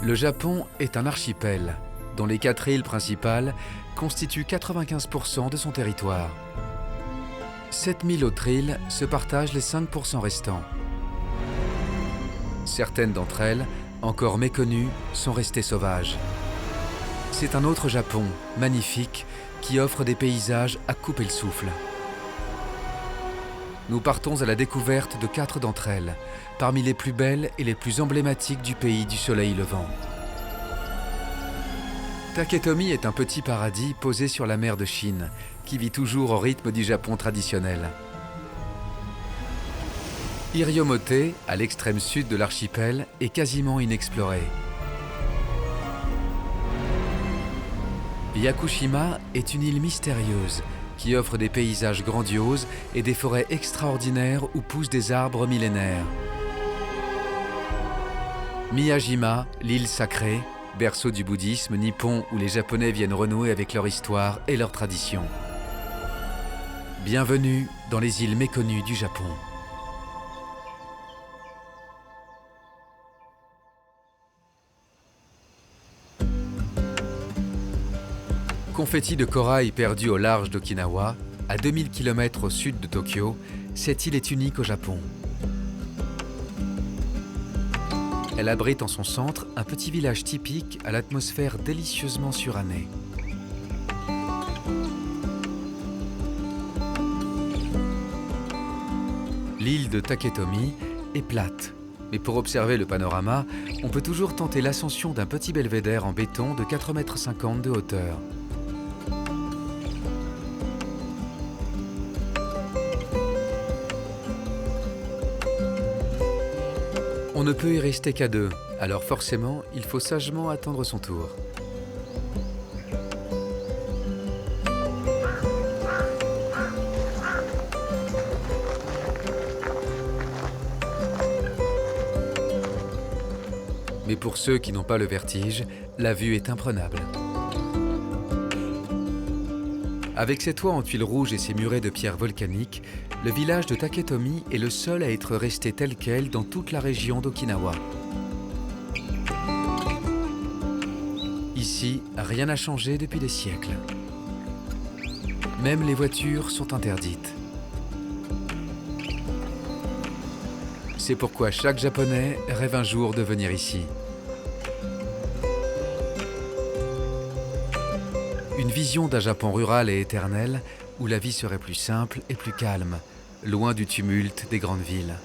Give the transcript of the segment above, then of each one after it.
Le Japon est un archipel, dont les 4 îles principales constituent 95% de son territoire. 7000 autres îles se partagent les 5% restants. Certaines d'entre elles, encore méconnues, sont restées sauvages. C'est un autre Japon, magnifique, qui offre des paysages à couper le souffle. Nous partons à la découverte de 4 d'entre elles, parmi les plus belles et les plus emblématiques du pays du soleil levant. Taketomi est un petit paradis posé sur la mer de Chine, qui vit toujours au rythme du Japon traditionnel. Iriomote, à l'extrême sud de l'archipel, est quasiment inexploré. Yakushima est une île mystérieuse qui offre des paysages grandioses et des forêts extraordinaires où poussent des arbres millénaires. Miyajima, l'île sacrée, berceau du bouddhisme nippon où les Japonais viennent renouer avec leur histoire et leurs traditions. Bienvenue dans les îles méconnues du Japon. Confetti de corail perdu au large d'Okinawa, à 2000 km au sud de Tokyo, cette île est unique au Japon. Elle abrite en son centre un petit village typique à l'atmosphère délicieusement surannée. L'île de Taketomi est plate, mais pour observer le panorama, on peut toujours tenter l'ascension d'un petit belvédère en béton de 4,50 m de hauteur. On ne peut y rester qu'à 2, alors forcément, il faut sagement attendre son tour. Mais pour ceux qui n'ont pas le vertige, la vue est imprenable. Avec ses toits en tuiles rouges et ses murets de pierres volcaniques, le village de Taketomi est le seul à être resté tel quel dans toute la région d'Okinawa. Ici, rien n'a changé depuis des siècles. Même les voitures sont interdites. C'est pourquoi chaque Japonais rêve un jour de venir ici. Une vision d'un Japon rural et éternel où la vie serait plus simple et plus calme, loin du tumulte des grandes villes.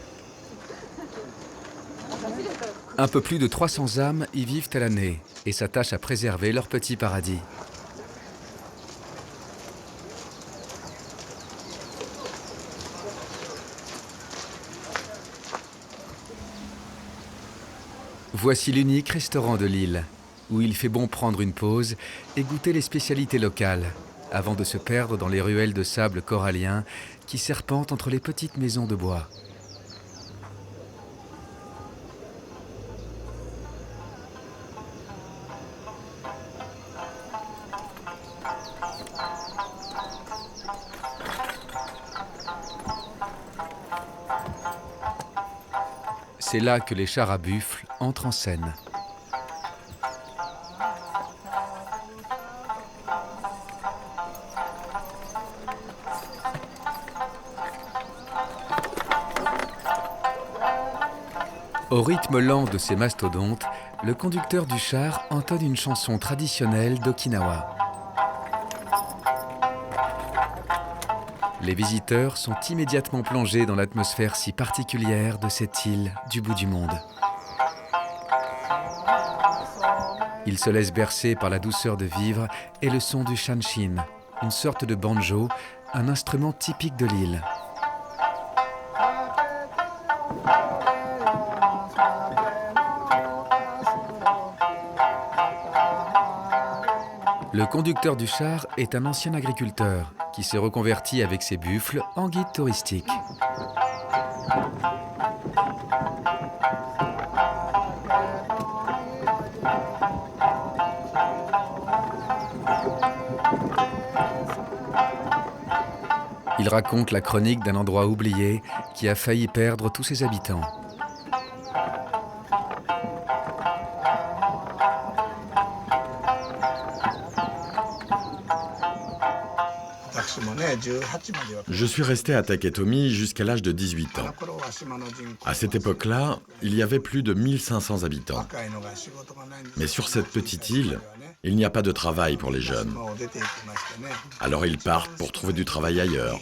Un peu plus de 300 âmes y vivent à l'année et s'attachent à préserver leur petit paradis. Voici l'unique restaurant de l'île, où il fait bon prendre une pause et goûter les spécialités locales, avant de se perdre dans les ruelles de sable corallien qui serpentent entre les petites maisons de bois. C'est là que les chars à buffles entrent en scène. Au rythme lent de ces mastodontes, le conducteur du char entonne une chanson traditionnelle d'Okinawa. Les visiteurs sont immédiatement plongés dans l'atmosphère si particulière de cette île du bout du monde. Ils se laissent bercer par la douceur de vivre et le son du shanshin, une sorte de banjo, un instrument typique de l'île. Le conducteur du char est un ancien agriculteur qui s'est reconverti avec ses buffles en guide touristique. Il raconte la chronique d'un endroit oublié qui a failli perdre tous ses habitants. Je suis resté à Taketomi jusqu'à l'âge de 18 ans. À cette époque-là, il y avait plus de 1500 habitants. Mais sur cette petite île, il n'y a pas de travail pour les jeunes. Alors ils partent pour trouver du travail ailleurs.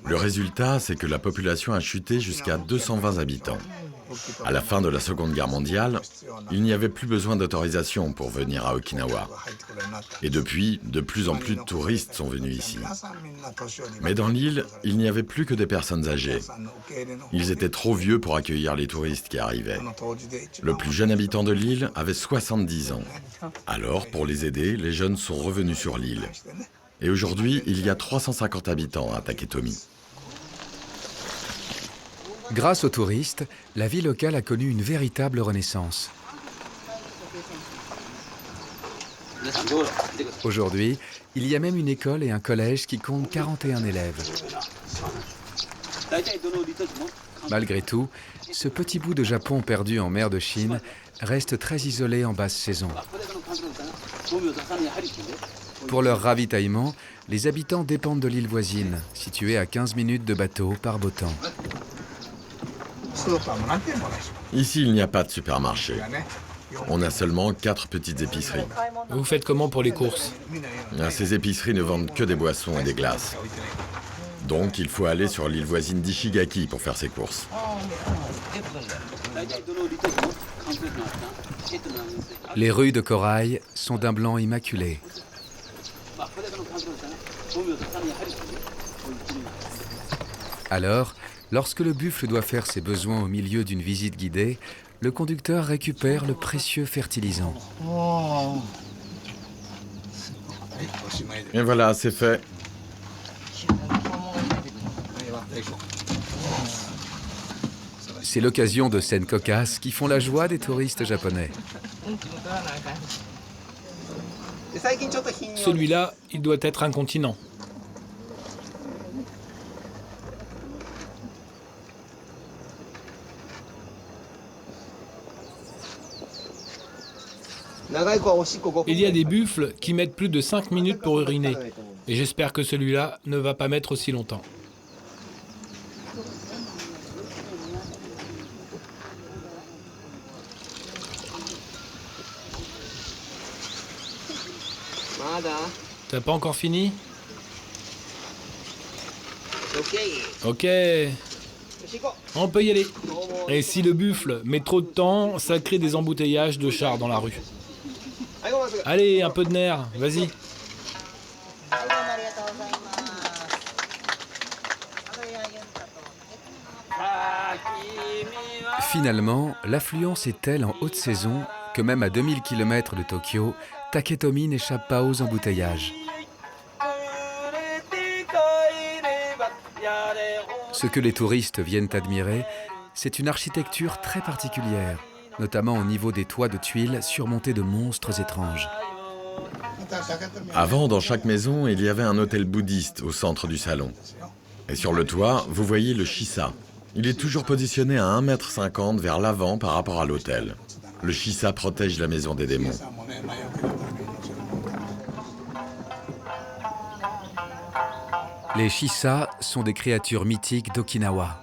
Le résultat, c'est que la population a chuté jusqu'à 220 habitants. À la fin de la Seconde Guerre mondiale, il n'y avait plus besoin d'autorisation pour venir à Okinawa. Et depuis, de plus en plus de touristes sont venus ici. Mais dans l'île, il n'y avait plus que des personnes âgées. Ils étaient trop vieux pour accueillir les touristes qui arrivaient. Le plus jeune habitant de l'île avait 70 ans. Alors, pour les aider, les jeunes sont revenus sur l'île. Et aujourd'hui, il y a 350 habitants à Taketomi. Grâce aux touristes, la vie locale a connu une véritable renaissance. Aujourd'hui, il y a même une école et un collège qui comptent 41 élèves. Malgré tout, ce petit bout de Japon perdu en mer de Chine reste très isolé en basse saison. Pour leur ravitaillement, les habitants dépendent de l'île voisine, située à 15 minutes de bateau par beau temps. Ici, il n'y a pas de supermarché. On a seulement 4 petites épiceries. Vous faites comment pour les courses? Ces épiceries ne vendent que des boissons et des glaces. Donc, il faut aller sur l'île voisine d'Ishigaki pour faire ses courses. Les rues de corail sont d'un blanc immaculé. Alors, lorsque le buffle doit faire ses besoins au milieu d'une visite guidée, le conducteur récupère le précieux fertilisant. Et voilà, c'est fait. C'est l'occasion de scènes cocasses qui font la joie des touristes japonais. Celui-là, il doit être incontinent. Il y a des buffles qui mettent plus de 5 minutes pour uriner. Et j'espère que celui-là ne va pas mettre aussi longtemps. T'as pas encore fini? Ok. On peut y aller. Et si le buffle met trop de temps, ça crée des embouteillages de chars dans la rue. Allez, un peu de nerf, vas-y. Finalement, l'affluence est telle en haute saison que même à 2000 km de Tokyo, Taketomi n'échappe pas aux embouteillages. Ce que les touristes viennent admirer, c'est une architecture très particulière, notamment au niveau des toits de tuiles surmontés de monstres étranges. Avant, dans chaque maison, il y avait un hôtel bouddhiste au centre du salon. Et sur le toit, vous voyez le shisa. Il est toujours positionné à 1,50 m vers l'avant par rapport à l'hôtel. Le shisa protège la maison des démons. Les shisa sont des créatures mythiques d'Okinawa.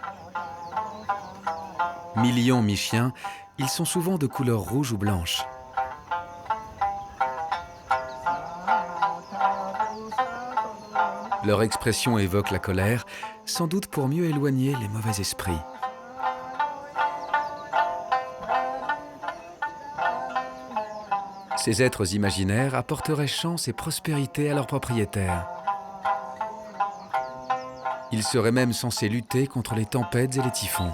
Mi-lion, mi-chien, ils sont souvent de couleur rouge ou blanche. Leur expression évoque la colère, sans doute pour mieux éloigner les mauvais esprits. Ces êtres imaginaires apporteraient chance et prospérité à leurs propriétaires. Ils seraient même censés lutter contre les tempêtes et les typhons.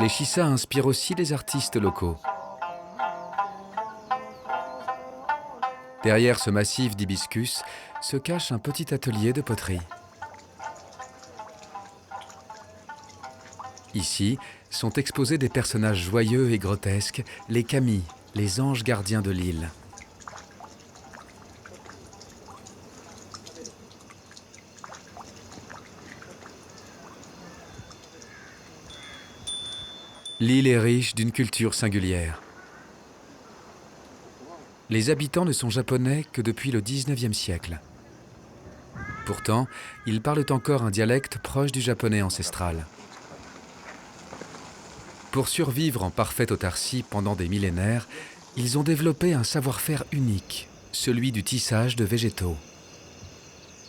Les shisa inspirent aussi les artistes locaux. Derrière ce massif d'hibiscus se cache un petit atelier de poterie. Ici sont exposés des personnages joyeux et grotesques, les kami, les anges gardiens de l'île. L'île est riche d'une culture singulière. Les habitants ne sont japonais que depuis le 19e siècle. Pourtant, ils parlent encore un dialecte proche du japonais ancestral. Pour survivre en parfaite autarcie pendant des millénaires, ils ont développé un savoir-faire unique, celui du tissage de végétaux.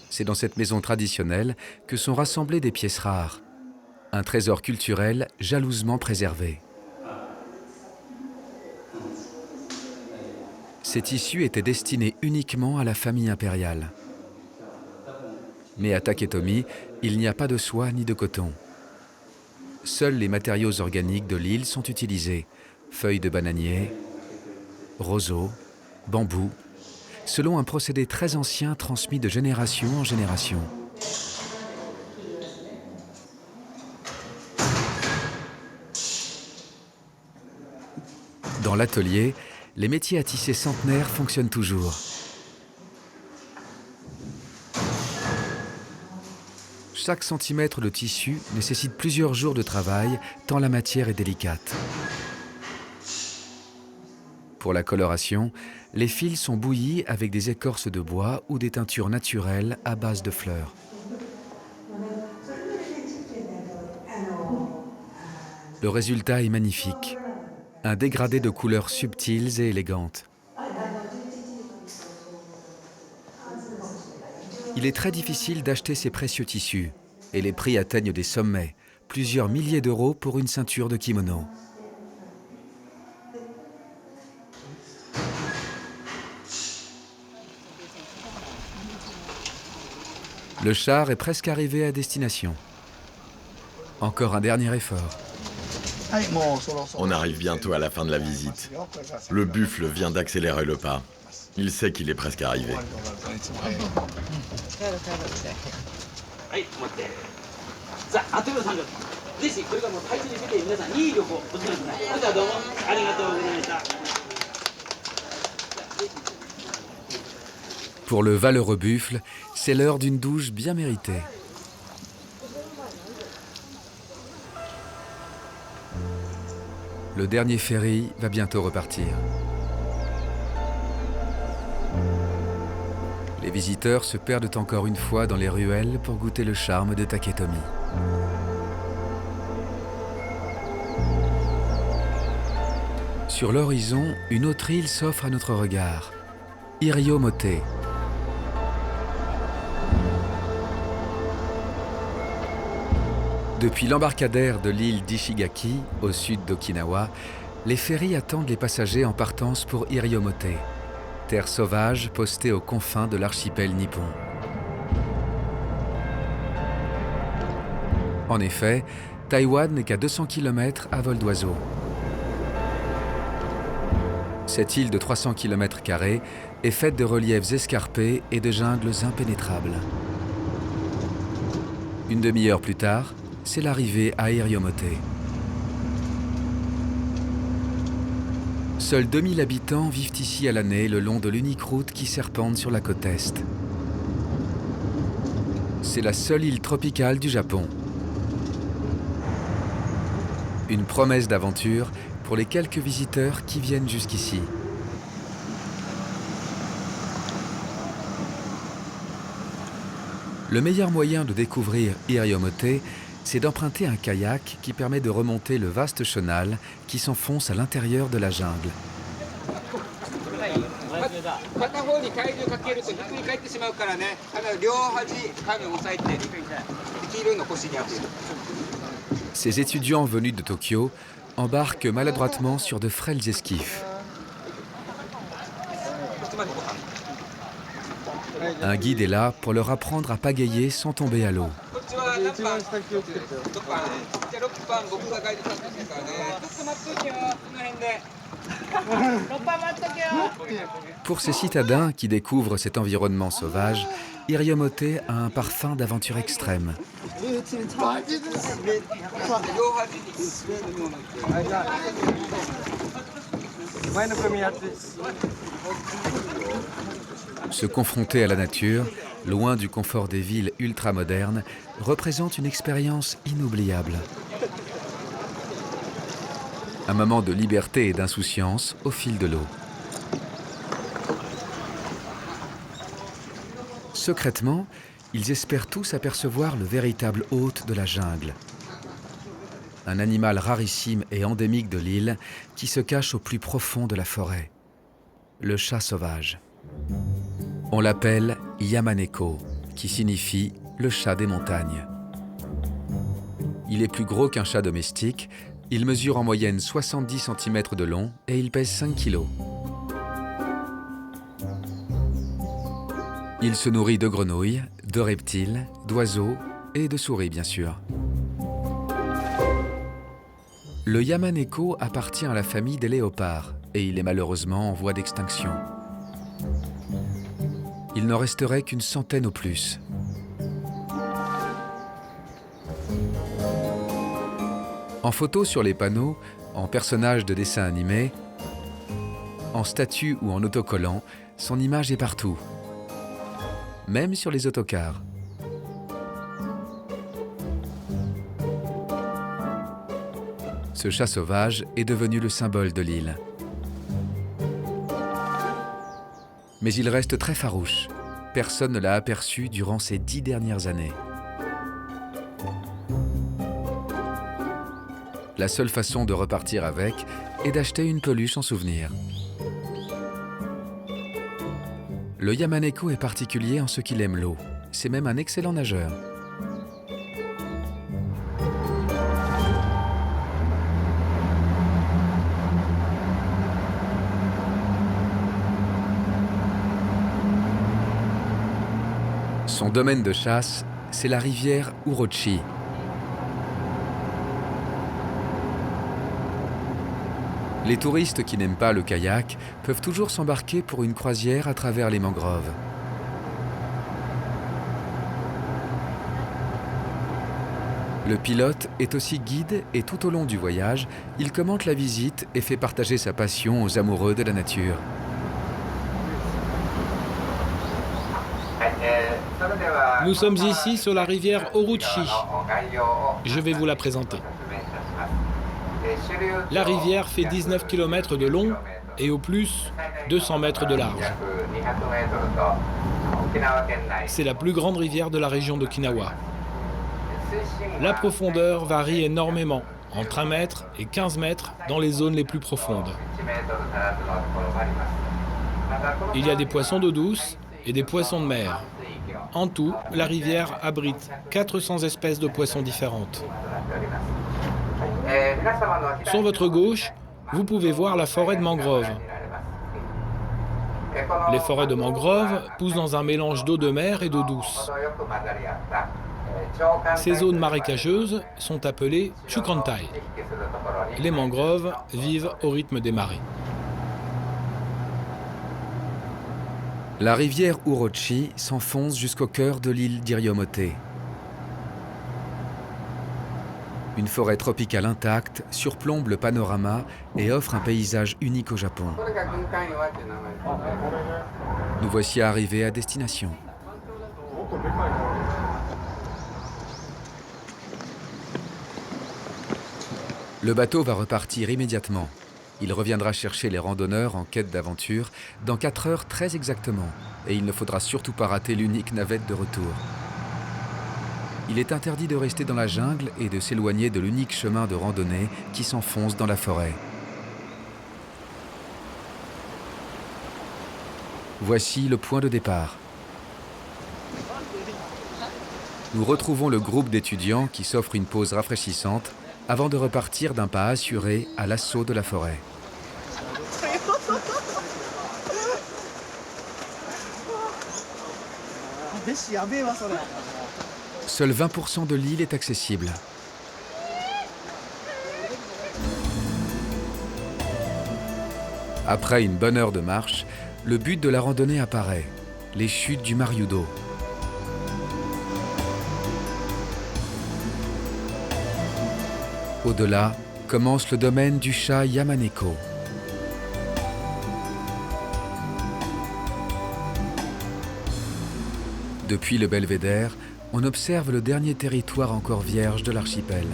C'est dans cette maison traditionnelle que sont rassemblées des pièces rares, un trésor culturel jalousement préservé. Ces tissus étaient destinés uniquement à la famille impériale. Mais à Taketomi, il n'y a pas de soie ni de coton. Seuls les matériaux organiques de l'île sont utilisés, feuilles de bananier, roseaux, bambou, selon un procédé très ancien transmis de génération en génération. Dans l'atelier, les métiers à tisser centenaires fonctionnent toujours. Chaque centimètre de tissu nécessite plusieurs jours de travail, tant la matière est délicate. Pour la coloration, les fils sont bouillis avec des écorces de bois ou des teintures naturelles à base de fleurs. Le résultat est magnifique, un dégradé de couleurs subtiles et élégantes. Il est très difficile d'acheter ces précieux tissus et les prix atteignent des sommets, plusieurs milliers d'euros pour une ceinture de kimono. Le char est presque arrivé à destination. Encore un dernier effort. On arrive bientôt à la fin de la visite. Le buffle vient d'accélérer le pas. Il sait qu'il est presque arrivé. Pour le valeureux buffle, c'est l'heure d'une douche bien méritée. Le dernier ferry va bientôt repartir. Les visiteurs se perdent encore une fois dans les ruelles pour goûter le charme de Taketomi. Sur l'horizon, une autre île s'offre à notre regard, Iriomote. Depuis l'embarcadère de l'île d'Ishigaki, au sud d'Okinawa, les ferrys attendent les passagers en partance pour Iriomote, terre sauvage postée aux confins de l'archipel nippon. En effet, Taïwan n'est qu'à 200 km à vol d'oiseau. Cette île de 300 km² est faite de reliefs escarpés et de jungles impénétrables. Une demi-heure plus tard, c'est l'arrivée à Iriomote. Seuls 2000 habitants vivent ici à l'année le long de l'unique route qui serpente sur la côte est. C'est la seule île tropicale du Japon. Une promesse d'aventure pour les quelques visiteurs qui viennent jusqu'ici. Le meilleur moyen de découvrir Iriomote, c'est d'emprunter un kayak qui permet de remonter le vaste chenal qui s'enfonce à l'intérieur de la jungle. Ces étudiants venus de Tokyo embarquent maladroitement sur de frêles esquifs. Un guide est là pour leur apprendre à pagayer sans tomber à l'eau. Pour ces citadins qui découvrent cet environnement sauvage, Iriomote a un parfum d'aventure extrême. Se confronter à la nature, loin du confort des villes ultramodernes, représente une expérience inoubliable. Un moment de liberté et d'insouciance au fil de l'eau. Secrètement, ils espèrent tous apercevoir le véritable hôte de la jungle. Un animal rarissime et endémique de l'île qui se cache au plus profond de la forêt. Le chat sauvage. On l'appelle Yamaneko, qui signifie le chat des montagnes. Il est plus gros qu'un chat domestique, il mesure en moyenne 70 cm de long et il pèse 5 kg. Il se nourrit de grenouilles, de reptiles, d'oiseaux et de souris bien sûr. Le Yamaneko appartient à la famille des léopards et il est malheureusement en voie d'extinction. Il n'en resterait qu'une centaine au plus. En photo sur les panneaux, en personnage de dessin animé, en statue ou en autocollant, son image est partout. Même sur les autocars. Ce chat sauvage est devenu le symbole de l'île. Mais il reste très farouche. Personne ne l'a aperçu durant ces 10 dernières années. La seule façon de repartir avec est d'acheter une peluche en souvenir. Le Yamaneko est particulier en ce qu'il aime l'eau. C'est même un excellent nageur. Son domaine de chasse, c'est la rivière Urochi. Les touristes qui n'aiment pas le kayak peuvent toujours s'embarquer pour une croisière à travers les mangroves. Le pilote est aussi guide et tout au long du voyage, il commente la visite et fait partager sa passion aux amoureux de la nature. Nous sommes ici sur la rivière Urochi. Je vais vous la présenter. La rivière fait 19 km de long et au plus 200 mètres de large. C'est la plus grande rivière de la région d'Okinawa. La profondeur varie énormément, entre 1 mètre et 15 mètres dans les zones les plus profondes. Il y a des poissons d'eau douce et des poissons de mer. En tout, la rivière abrite 400 espèces de poissons différentes. Sur votre gauche, vous pouvez voir la forêt de mangroves. Les forêts de mangroves poussent dans un mélange d'eau de mer et d'eau douce. Ces zones marécageuses sont appelées chukantai. Les mangroves vivent au rythme des marées. La rivière Urochi s'enfonce jusqu'au cœur de l'île d'Iriomote. Une forêt tropicale intacte surplombe le panorama et offre un paysage unique au Japon. Nous voici arrivés à destination. Le bateau va repartir immédiatement. Il reviendra chercher les randonneurs en quête d'aventure dans 4 heures très exactement. Et il ne faudra surtout pas rater l'unique navette de retour. Il est interdit de rester dans la jungle et de s'éloigner de l'unique chemin de randonnée qui s'enfonce dans la forêt. Voici le point de départ. Nous retrouvons le groupe d'étudiants qui s'offrent une pause rafraîchissante avant de repartir d'un pas assuré à l'assaut de la forêt. Seuls 20% de l'île est accessible. Après une bonne heure de marche, le but de la randonnée apparaît, les chutes du Maryudo. Au-delà, commence le domaine du chat Yamaneko. Depuis le belvédère, on observe le dernier territoire encore vierge de l'archipel.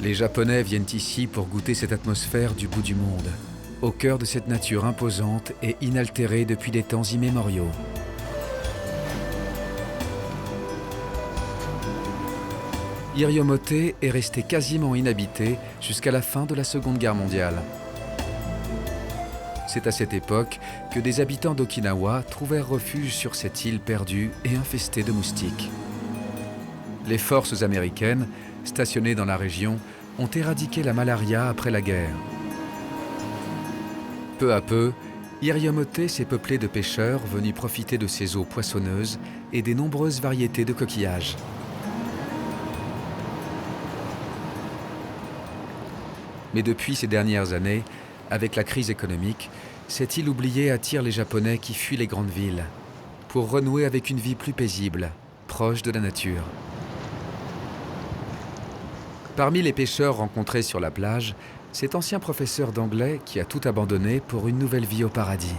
Les Japonais viennent ici pour goûter cette atmosphère du bout du monde, au cœur de cette nature imposante et inaltérée depuis des temps immémoriaux. Iriomote est resté quasiment inhabité jusqu'à la fin de la Seconde Guerre mondiale. C'est à cette époque que des habitants d'Okinawa trouvèrent refuge sur cette île perdue et infestée de moustiques. Les forces américaines, stationnées dans la région, ont éradiqué la malaria après la guerre. Peu à peu, Iriomote s'est peuplé de pêcheurs venus profiter de ses eaux poissonneuses et des nombreuses variétés de coquillages. Mais depuis ces dernières années, avec la crise économique, cette île oubliée attire les Japonais qui fuient les grandes villes pour renouer avec une vie plus paisible, proche de la nature. Parmi les pêcheurs rencontrés sur la plage, cet ancien professeur d'anglais qui a tout abandonné pour une nouvelle vie au paradis.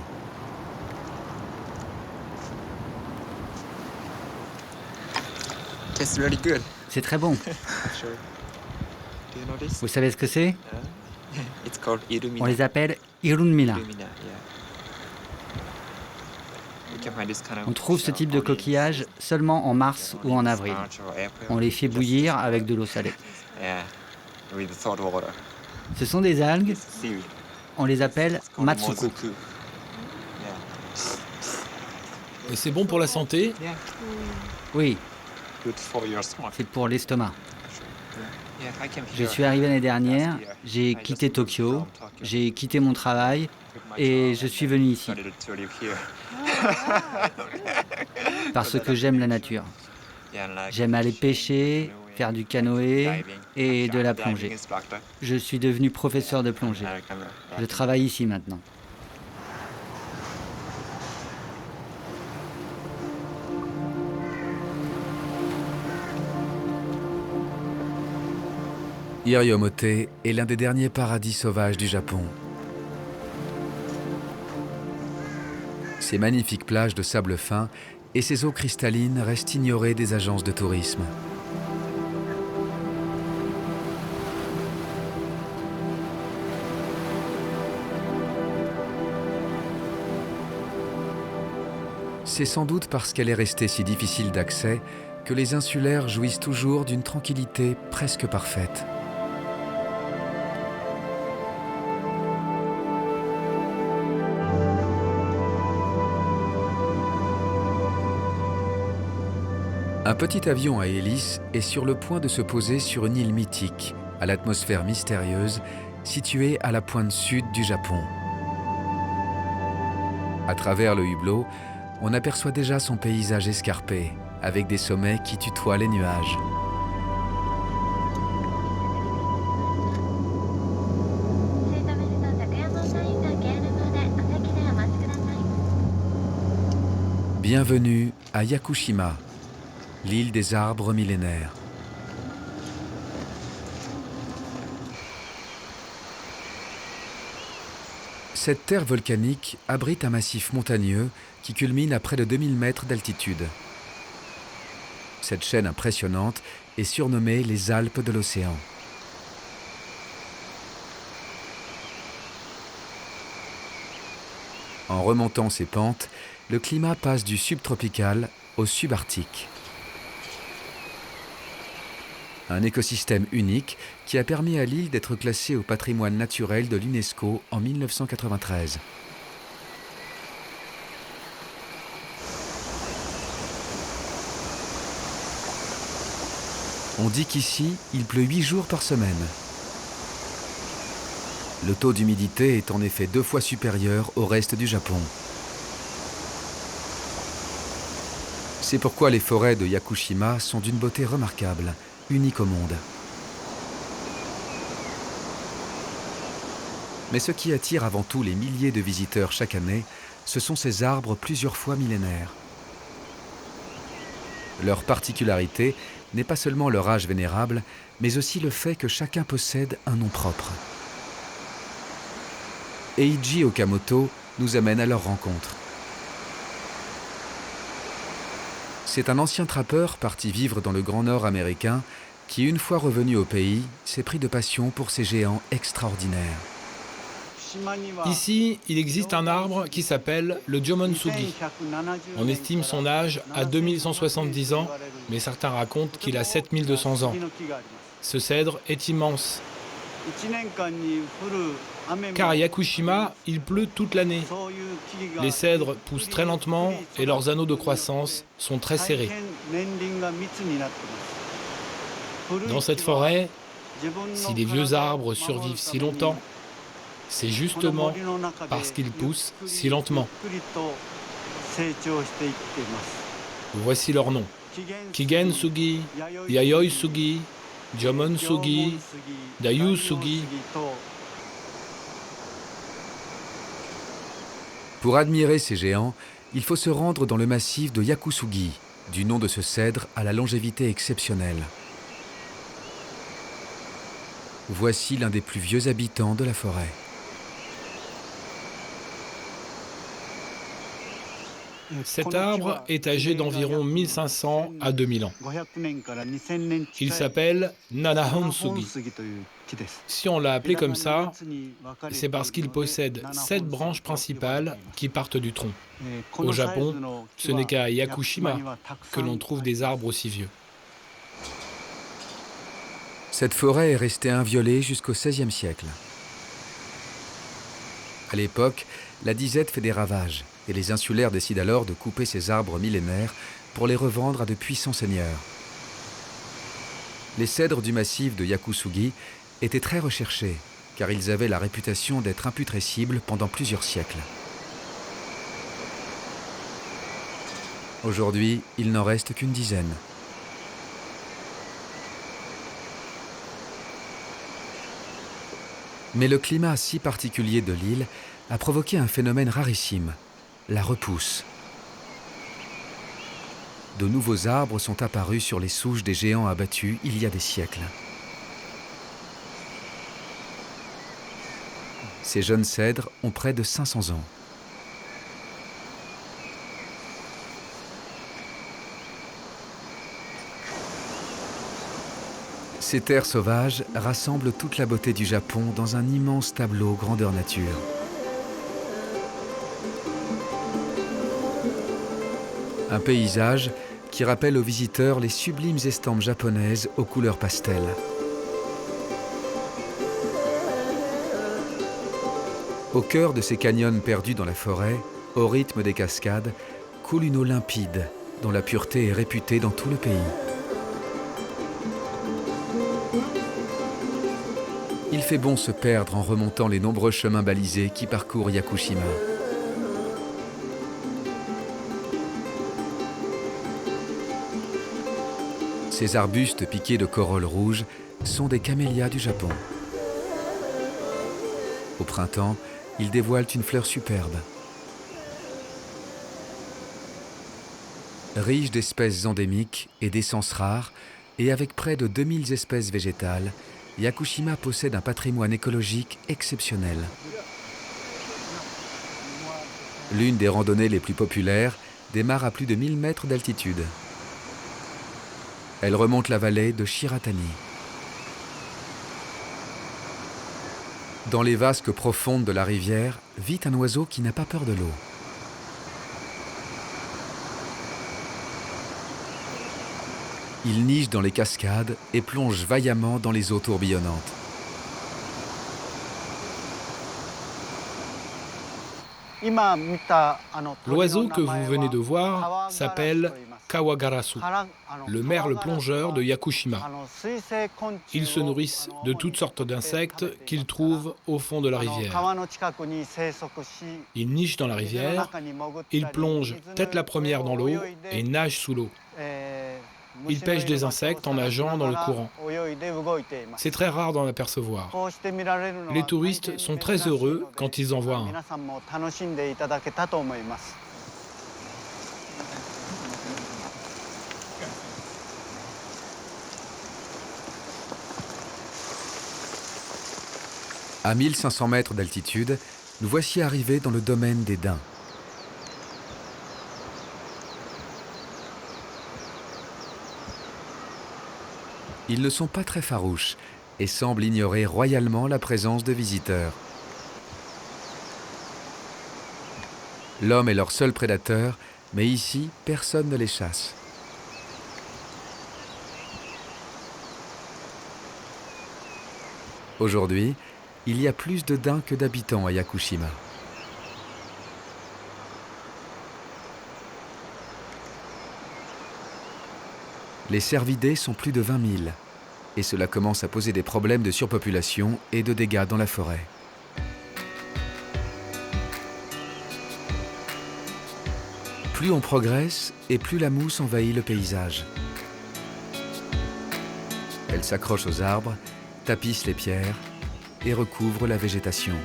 C'est très bon. Vous savez ce que c'est? On les appelle irunmila. On trouve ce type de coquillage seulement en mars ou en avril. On les fait bouillir avec de l'eau salée. Ce sont des algues, on les appelle matsuko. Et c'est bon pour la santé? Oui, c'est pour l'estomac. Je suis arrivé l'année dernière, j'ai quitté Tokyo, j'ai quitté mon travail et je suis venu ici. Parce que j'aime la nature. J'aime aller pêcher, faire du canoë et de la plongée. Je suis devenu professeur de plongée. Je travaille ici maintenant. Iriomote est l'un des derniers paradis sauvages du Japon. Ses magnifiques plages de sable fin et ses eaux cristallines restent ignorées des agences de tourisme. C'est sans doute parce qu'elle est restée si difficile d'accès que les insulaires jouissent toujours d'une tranquillité presque parfaite. Un petit avion à hélice est sur le point de se poser sur une île mythique, à l'atmosphère mystérieuse, située à la pointe sud du Japon. À travers le hublot, on aperçoit déjà son paysage escarpé, avec des sommets qui tutoient les nuages. Bienvenue à Yakushima, l'île des arbres millénaires. Cette terre volcanique abrite un massif montagneux qui culmine à près de 2000 mètres d'altitude. Cette chaîne impressionnante est surnommée les Alpes de l'océan. En remontant ces pentes, le climat passe du subtropical au subarctique. Un écosystème unique qui a permis à l'île d'être classée au patrimoine naturel de l'UNESCO en 1993. On dit qu'ici, il pleut 8 jours par semaine. Le taux d'humidité est en effet 2 fois supérieur au reste du Japon. C'est pourquoi les forêts de Yakushima sont d'une beauté remarquable, unique au monde. Mais ce qui attire avant tout les milliers de visiteurs chaque année, ce sont ces arbres plusieurs fois millénaires. Leur particularité n'est pas seulement leur âge vénérable, mais aussi le fait que chacun possède un nom propre. Eiji Okamoto nous amène à leur rencontre. C'est un ancien trappeur parti vivre dans le Grand Nord américain qui, une fois revenu au pays, s'est pris de passion pour ces géants extraordinaires. Ici, il existe un arbre qui s'appelle le Jomonsugi. On estime son âge à 2170 ans, mais certains racontent qu'il a 7200 ans. Ce cèdre est immense. Car à Yakushima, il pleut toute l'année. Les cèdres poussent très lentement et leurs anneaux de croissance sont très serrés. Dans cette forêt, si les vieux arbres survivent si longtemps, c'est justement parce qu'ils poussent si lentement. Voici leurs noms. Kigen-sugi, Yayoi-sugi, Jomon-sugi, Dayu-sugi. Pour admirer ces géants, il faut se rendre dans le massif de Yakusugi, du nom de ce cèdre à la longévité exceptionnelle. Voici l'un des plus vieux habitants de la forêt. Cet arbre est âgé d'environ 1500 à 2000 ans. Il s'appelle Nanahon-sugi. Si on l'a appelé comme ça, c'est parce qu'il possède 7 branches principales qui partent du tronc. Au Japon, ce n'est qu'à Yakushima que l'on trouve des arbres aussi vieux. Cette forêt est restée inviolée jusqu'au XVIe siècle. À l'époque, la disette fait des ravages et les insulaires décident alors de couper ces arbres millénaires pour les revendre à de puissants seigneurs. Les cèdres du massif de Yakusugi étaient très recherchés car ils avaient la réputation d'être imputrescibles pendant plusieurs siècles. Aujourd'hui, il n'en reste qu'une dizaine. Mais le climat si particulier de l'île a provoqué un phénomène rarissime, la repousse. De nouveaux arbres sont apparus sur les souches des géants abattus il y a des siècles. Ces jeunes cèdres ont près de 500 ans. Ces terres sauvages rassemblent toute la beauté du Japon dans un immense tableau grandeur nature. Un paysage qui rappelle aux visiteurs les sublimes estampes japonaises aux couleurs pastel. Au cœur de ces canyons perdus dans la forêt, au rythme des cascades, coule une eau limpide dont la pureté est réputée dans tout le pays. Il fait bon se perdre en remontant les nombreux chemins balisés qui parcourent Yakushima. Ces arbustes piqués de corolle rouge sont des camélias du Japon. Au printemps, ils dévoilent une fleur superbe. Riche d'espèces endémiques et d'essences rares, et avec près de 2000 espèces végétales, Yakushima possède un patrimoine écologique exceptionnel. L'une des randonnées les plus populaires démarre à plus de 1000 mètres d'altitude. Elle remonte la vallée de Shiratani. Dans les vasques profondes de la rivière vit un oiseau qui n'a pas peur de l'eau. Il niche dans les cascades et plonge vaillamment dans les eaux tourbillonnantes. L'oiseau que vous venez de voir s'appelle Kawagarasu, le merle plongeur de Yakushima. Ils se nourrissent de toutes sortes d'insectes qu'ils trouvent au fond de la rivière. Ils nichent dans la rivière, ils plongent tête la première dans l'eau et nagent sous l'eau. Ils pêchent des insectes en nageant dans le courant. C'est très rare d'en apercevoir. Les touristes sont très heureux quand ils en voient un. À 1500 mètres d'altitude, nous voici arrivés dans le domaine des daims. Ils ne sont pas très farouches et semblent ignorer royalement la présence de visiteurs. L'homme est leur seul prédateur, mais ici, personne ne les chasse. Aujourd'hui, il y a plus de daims que d'habitants à Yakushima. Les cervidés sont plus de 20 000, et cela commence à poser des problèmes de surpopulation et de dégâts dans la forêt. Plus on progresse, et plus la mousse envahit le paysage. Elle s'accroche aux arbres, tapisse les pierres et recouvre la végétation.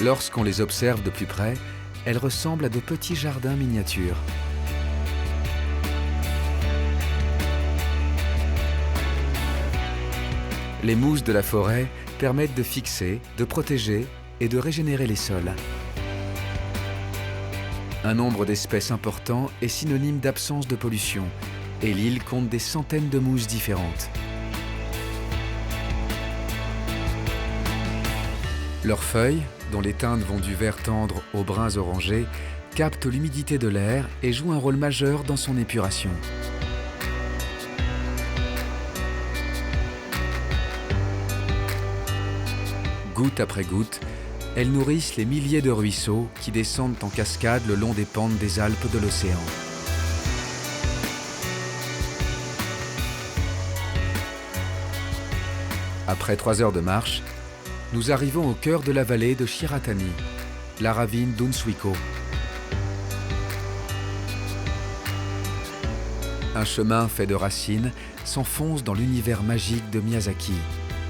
Lorsqu'on les observe de plus près, elles ressemblent à de petits jardins miniatures. Les mousses de la forêt permettent de fixer, de protéger et de régénérer les sols. Un nombre d'espèces important est synonyme d'absence de pollution, et l'île compte des centaines de mousses différentes. Leurs feuilles, dont les teintes vont du vert tendre aux bruns orangés, captent l'humidité de l'air et jouent un rôle majeur dans son épuration. Goutte après goutte, elles nourrissent les milliers de ruisseaux qui descendent en cascade le long des pentes des Alpes de l'océan. Après 3 heures de marche, nous arrivons au cœur de la vallée de Shiratani, la ravine d'Unsuiko. Un chemin fait de racines s'enfonce dans l'univers magique de Miyazaki,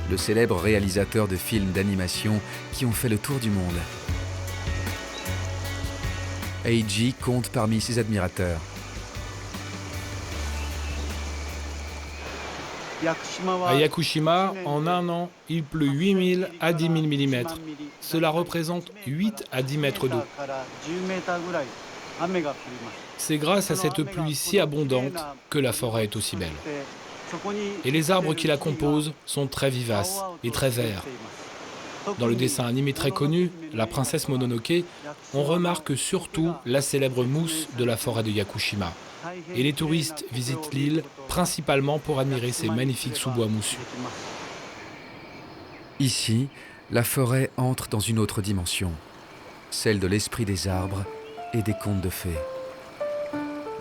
le célèbre réalisateur de films d'animation qui ont fait le tour du monde. Eiji compte parmi ses admirateurs. À Yakushima, en un an, il pleut 8 000 à 10 000 mm. Cela représente 8 à 10 mètres d'eau. C'est grâce à cette pluie si abondante que la forêt est aussi belle. Et les arbres qui la composent sont très vivaces et très verts. Dans le dessin animé très connu, La princesse Mononoke, on remarque surtout la célèbre mousse de la forêt de Yakushima. Et les touristes visitent l'île principalement pour admirer ces magnifiques sous-bois moussus. Ici, la forêt entre dans une autre dimension, celle de l'esprit des arbres et des contes de fées.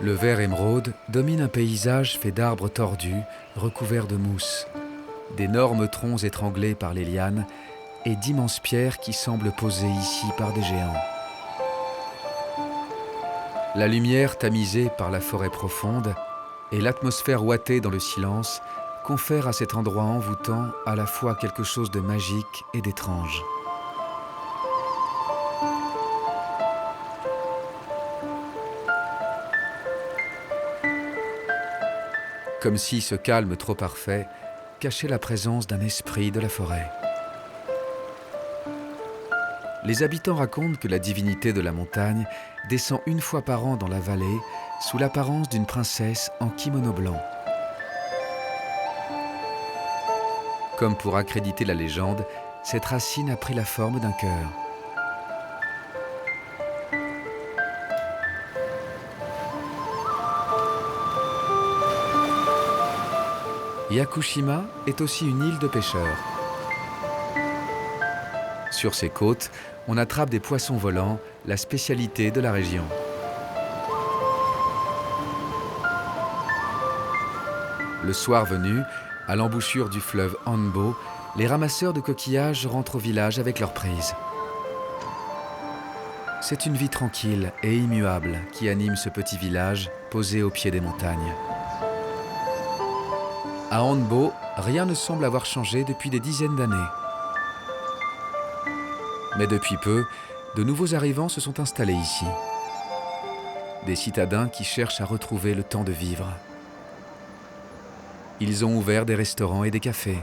Le vert émeraude domine un paysage fait d'arbres tordus, recouverts de mousse, d'énormes troncs étranglés par les lianes et d'immenses pierres qui semblent posées ici par des géants. La lumière tamisée par la forêt profonde et l'atmosphère ouatée dans le silence confèrent à cet endroit envoûtant à la fois quelque chose de magique et d'étrange. Comme si ce calme trop parfait cachait la présence d'un esprit de la forêt. Les habitants racontent que la divinité de la montagne descend 1 fois par an dans la vallée sous l'apparence d'une princesse en kimono blanc. Comme pour accréditer la légende, cette racine a pris la forme d'un cœur. Yakushima est aussi une île de pêcheurs. Sur ses côtes, on attrape des poissons volants, la spécialité de la région. Le soir venu, à l'embouchure du fleuve Hanbo, les ramasseurs de coquillages rentrent au village avec leurs prises. C'est une vie tranquille et immuable qui anime ce petit village posé au pied des montagnes. À Hanbo, rien ne semble avoir changé depuis des dizaines d'années. Mais depuis peu, de nouveaux arrivants se sont installés ici. Des citadins qui cherchent à retrouver le temps de vivre. Ils ont ouvert des restaurants et des cafés.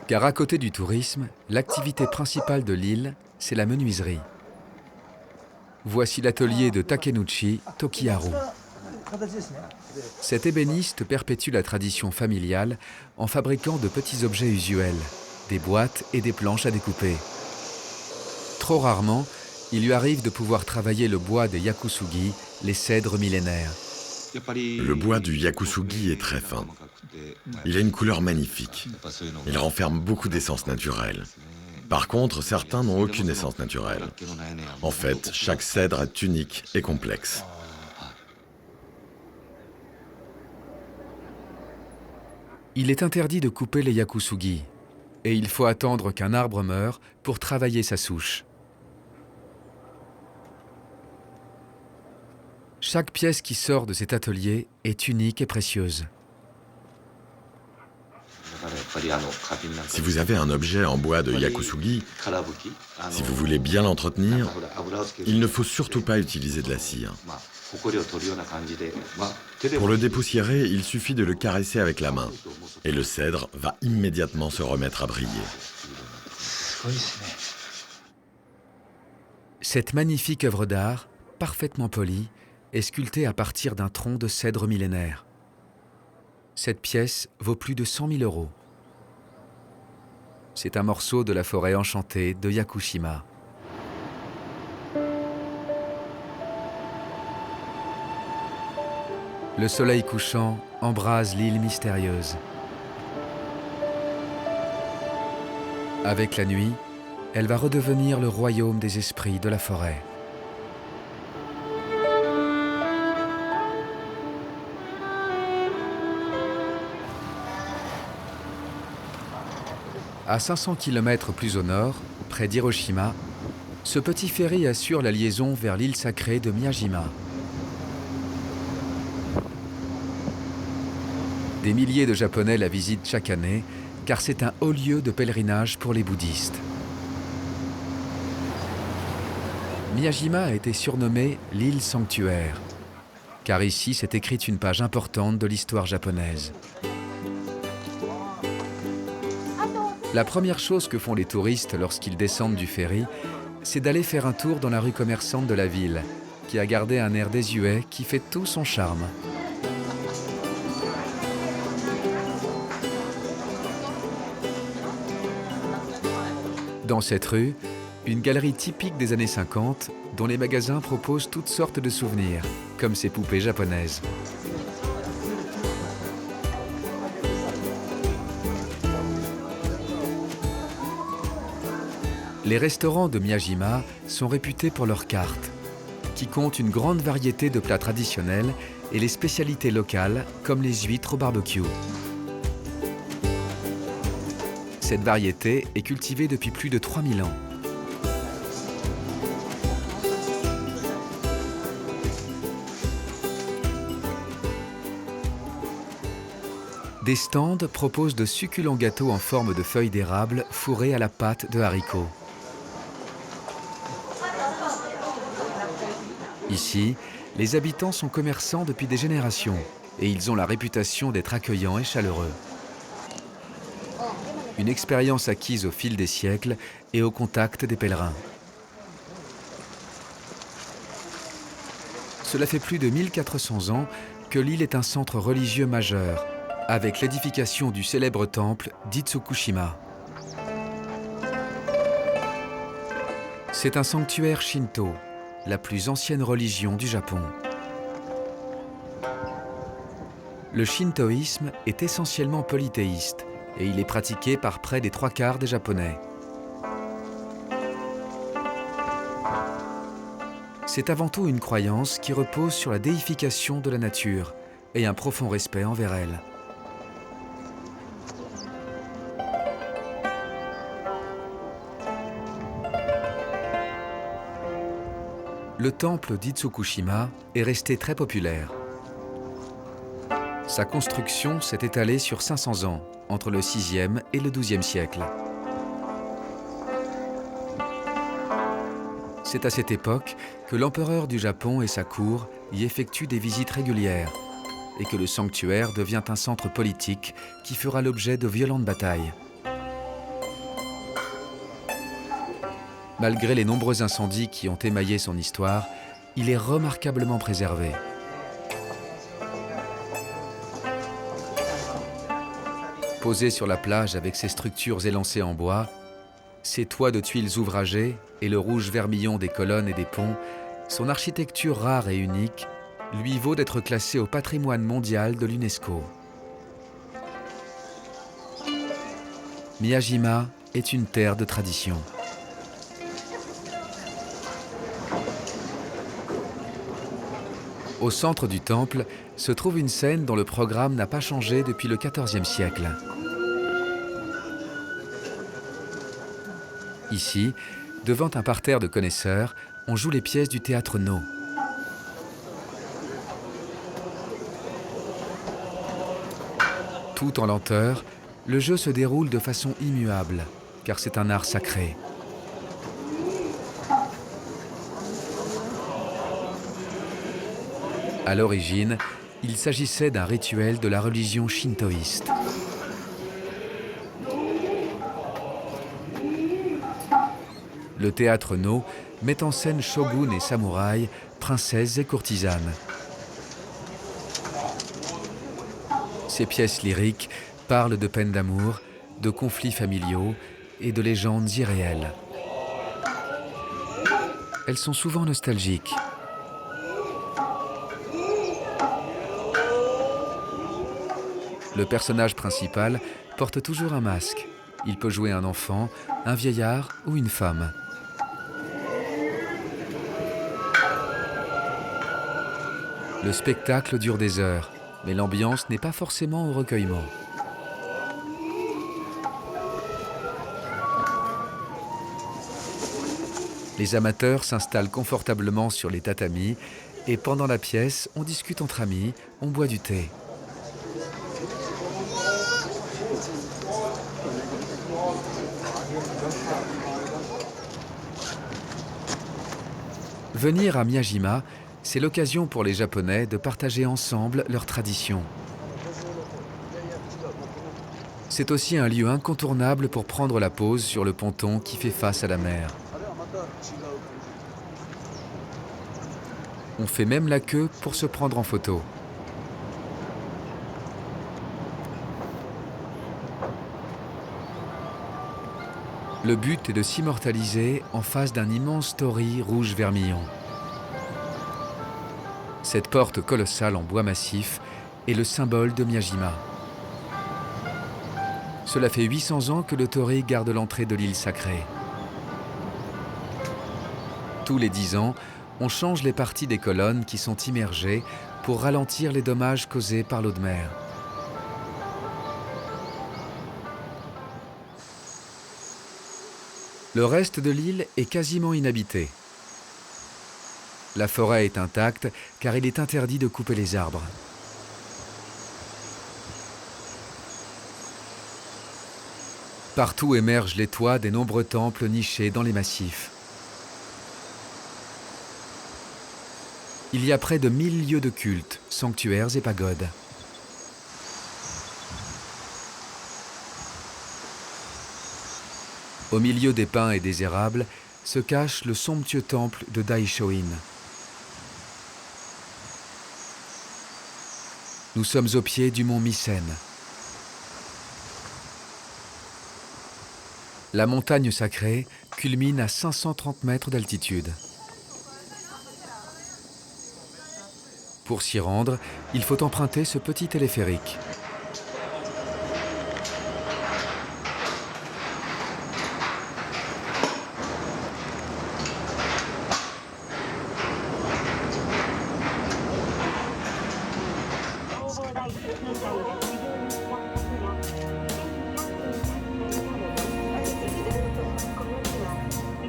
Car à côté du tourisme, l'activité principale de l'île, c'est la menuiserie. Voici l'atelier de Takenouchi Tokiharu. Cet ébéniste perpétue la tradition familiale en fabriquant de petits objets usuels, des boîtes et des planches à découper. Trop rarement, il lui arrive de pouvoir travailler le bois des yakusugi, les cèdres millénaires. Le bois du yakusugi est très fin. Il a une couleur magnifique. Il renferme beaucoup d'essence naturelle. Par contre, certains n'ont aucune essence naturelle. En fait, chaque cèdre est unique et complexe. Il est interdit de couper les yakusugi, et il faut attendre qu'un arbre meure pour travailler sa souche. Chaque pièce qui sort de cet atelier est unique et précieuse. Si vous avez un objet en bois de yakusugi, si vous voulez bien l'entretenir, il ne faut surtout pas utiliser de la cire. Pour le dépoussiérer, il suffit de le caresser avec la main, et le cèdre va immédiatement se remettre à briller. Cette magnifique œuvre d'art, parfaitement polie, est sculptée à partir d'un tronc de cèdre millénaire. Cette pièce vaut plus de 100 000 €. C'est un morceau de la forêt enchantée de Yakushima. Le soleil couchant embrase l'île mystérieuse. Avec la nuit, elle va redevenir le royaume des esprits de la forêt. À 500 km plus au nord, près d'Hiroshima, ce petit ferry assure la liaison vers l'île sacrée de Miyajima. Des milliers de Japonais la visitent chaque année, car c'est un haut lieu de pèlerinage pour les bouddhistes. Miyajima a été surnommée l'île sanctuaire, car ici s'est écrite une page importante de l'histoire japonaise. La première chose que font les touristes lorsqu'ils descendent du ferry, c'est d'aller faire un tour dans la rue commerçante de la ville, qui a gardé un air désuet qui fait tout son charme. Dans cette rue, une galerie typique des années 50, dont les magasins proposent toutes sortes de souvenirs, comme ces poupées japonaises. Les restaurants de Miyajima sont réputés pour leurs cartes, qui comptent une grande variété de plats traditionnels et les spécialités locales, comme les huîtres au barbecue. Cette variété est cultivée depuis plus de 3000 ans. Des stands proposent de succulents gâteaux en forme de feuilles d'érable fourrées à la pâte de haricots. Ici, les habitants sont commerçants depuis des générations et ils ont la réputation d'être accueillants et chaleureux. Une expérience acquise au fil des siècles et au contact des pèlerins. Cela fait plus de 1400 ans que l'île est un centre religieux majeur, avec l'édification du célèbre temple d'Itsukushima. C'est un sanctuaire shinto, la plus ancienne religion du Japon. Le shintoïsme est essentiellement polythéiste et il est pratiqué par près des 3/4 des Japonais. C'est avant tout une croyance qui repose sur la déification de la nature et un profond respect envers elle. Le temple d'Itsukushima est resté très populaire. Sa construction s'est étalée sur 500 ans, entre le 6e et le 12e siècle. C'est à cette époque que l'empereur du Japon et sa cour y effectuent des visites régulières et que le sanctuaire devient un centre politique qui fera l'objet de violentes batailles. Malgré les nombreux incendies qui ont émaillé son histoire, il est remarquablement préservé. Posé sur la plage avec ses structures élancées en bois, ses toits de tuiles ouvragées et le rouge vermillon des colonnes et des ponts, son architecture rare et unique lui vaut d'être classé au patrimoine mondial de l'UNESCO. Miyajima est une terre de tradition. Au centre du temple se trouve une scène dont le programme n'a pas changé depuis le XIVe siècle. Ici, devant un parterre de connaisseurs, on joue les pièces du théâtre No. Tout en lenteur, le jeu se déroule de façon immuable, car c'est un art sacré. À l'origine, il s'agissait d'un rituel de la religion shintoïste. Le théâtre No met en scène shogun et samouraïs, princesses et courtisanes. Ces pièces lyriques parlent de peines d'amour, de conflits familiaux et de légendes irréelles. Elles sont souvent nostalgiques. Le personnage principal porte toujours un masque. Il peut jouer un enfant, un vieillard ou une femme. Le spectacle dure des heures, mais l'ambiance n'est pas forcément au recueillement. Les amateurs s'installent confortablement sur les tatamis et pendant la pièce, on discute entre amis, on boit du thé. Venir à Miyajima, c'est l'occasion pour les Japonais de partager ensemble leurs traditions. C'est aussi un lieu incontournable pour prendre la pause sur le ponton qui fait face à la mer. On fait même la queue pour se prendre en photo. Le but est de s'immortaliser en face d'un immense torii rouge vermillon. Cette porte colossale en bois massif est le symbole de Miyajima. Cela fait 800 ans que le torii garde l'entrée de l'île sacrée. Tous les 10 ans, on change les parties des colonnes qui sont immergées pour ralentir les dommages causés par l'eau de mer. Le reste de l'île est quasiment inhabité. La forêt est intacte car il est interdit de couper les arbres. Partout émergent les toits des nombreux temples nichés dans les massifs. Il y a près de 1000 lieux de culte, sanctuaires et pagodes. Au milieu des pins et des érables se cache le somptueux temple de Daishoin. Nous sommes au pied du mont Mycène. La montagne sacrée culmine à 530 mètres d'altitude. Pour s'y rendre, il faut emprunter ce petit téléphérique.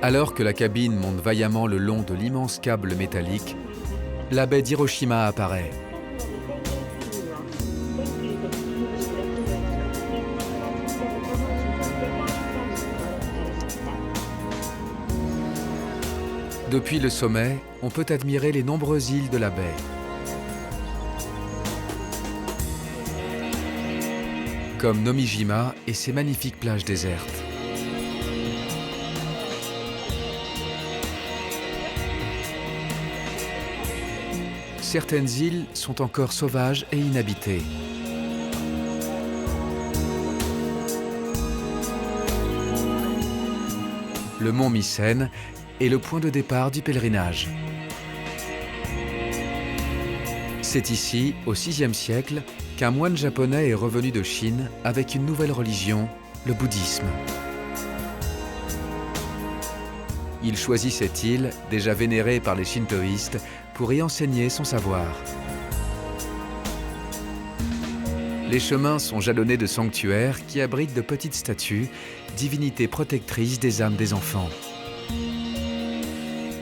Alors que la cabine monte vaillamment le long de l'immense câble métallique, la baie d'Hiroshima apparaît. Depuis le sommet, on peut admirer les nombreuses îles de la baie. Comme Nomijima et ses magnifiques plages désertes. Certaines îles sont encore sauvages et inhabitées. le mont Mycène est le point de départ du pèlerinage. C'est ici, au VIe siècle, qu'un moine japonais est revenu de Chine avec une nouvelle religion, le bouddhisme. Il choisit cette île, déjà vénérée par les shintoïstes, pour y enseigner son savoir. Les chemins sont jalonnés de sanctuaires qui abritent de petites statues, divinités protectrices des âmes des enfants.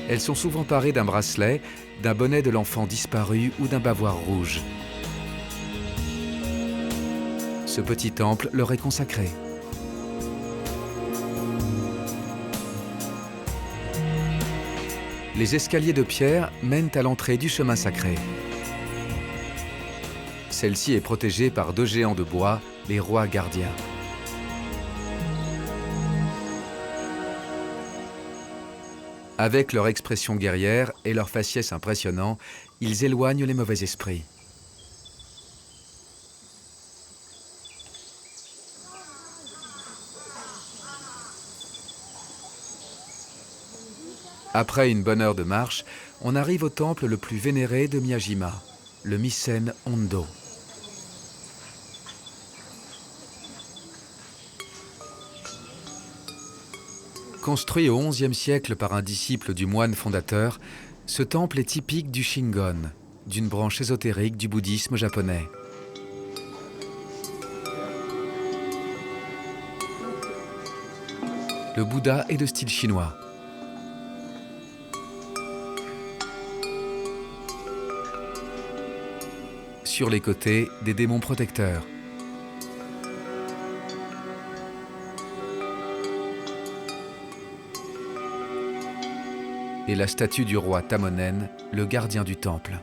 Elles sont souvent parées d'un bracelet, d'un bonnet de l'enfant disparu ou d'un bavoir rouge. Ce petit temple leur est consacré. Les escaliers de pierre mènent à l'entrée du chemin sacré. Celle-ci est protégée par 2 géants de bois, les rois gardiens. Avec leur expression guerrière et leur faciès impressionnant, ils éloignent les mauvais esprits. Après une bonne heure de marche, on arrive au temple le plus vénéré de Miyajima, le Misen Hondo. Construit au XIe siècle par un disciple du moine fondateur, ce temple est typique du Shingon, d'une branche ésotérique du bouddhisme japonais. Le Bouddha est de style chinois. Sur les côtés, des démons protecteurs. Et la statue du roi Tamonen, le gardien du temple.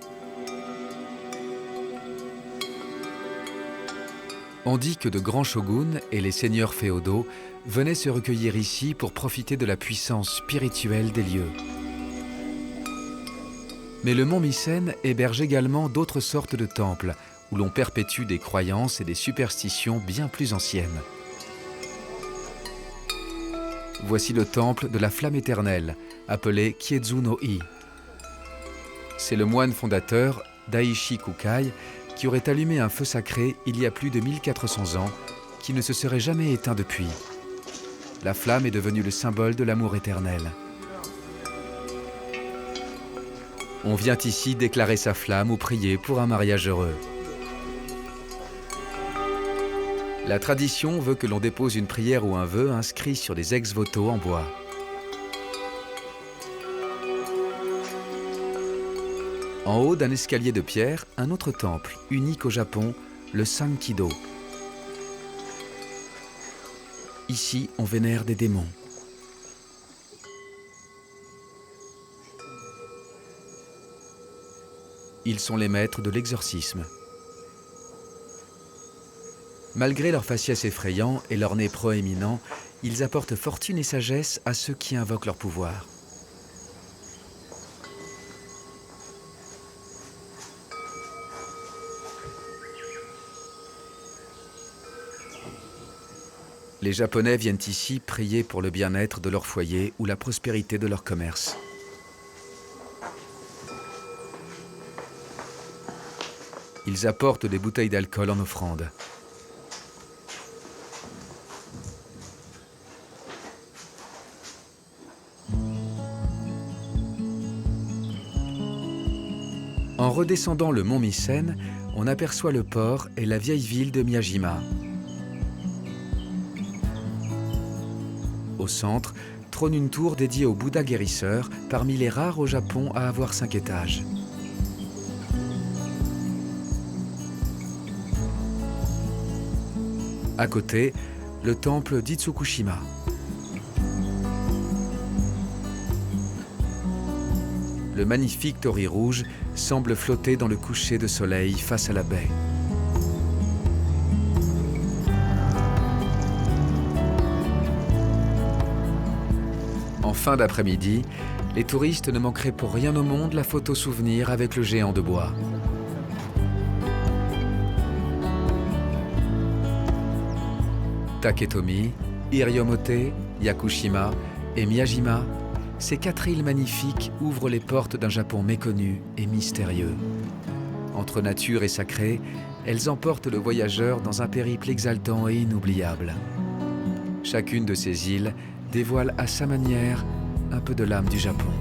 On dit que de grands shoguns et les seigneurs féodaux venaient se recueillir ici pour profiter de la puissance spirituelle des lieux. Mais le mont Mycène héberge également d'autres sortes de temples, où l'on perpétue des croyances et des superstitions bien plus anciennes. Voici le temple de la flamme éternelle, appelé Kietsu no I. C'est le moine fondateur, Daishi Kukai, qui aurait allumé un feu sacré il y a plus de 1400 ans, qui ne se serait jamais éteint depuis. La flamme est devenue le symbole de l'amour éternel. On vient ici déclarer sa flamme ou prier pour un mariage heureux. La tradition veut que l'on dépose une prière ou un vœu inscrit sur des ex-voto en bois. En haut d'un escalier de pierre, un autre temple, unique au Japon, le Sankido. Ici, on vénère des démons. Ils sont les maîtres de l'exorcisme. Malgré leur faciès effrayant et leur nez proéminent, ils apportent fortune et sagesse à ceux qui invoquent leur pouvoir. Les Japonais viennent ici prier pour le bien-être de leur foyer ou la prospérité de leur commerce. Ils apportent des bouteilles d'alcool en offrande. En redescendant le mont Mycène, on aperçoit le port et la vieille ville de Miyajima. Au centre, trône une tour dédiée au Bouddha guérisseur, parmi les rares au Japon à avoir 5 étages. À côté, le temple d'Itsukushima. Le magnifique torii rouge semble flotter dans le coucher de soleil face à la baie. En fin d'après-midi, les touristes ne manqueraient pour rien au monde la photo souvenir avec le géant de bois. Taketomi, Iriomote, Yakushima Et Miyajima, ces 4 îles magnifiques ouvrent les portes d'un Japon méconnu et mystérieux. Entre nature et sacré, elles emportent le voyageur dans un périple exaltant et inoubliable. Chacune de ces îles dévoile à sa manière un peu de l'âme du Japon.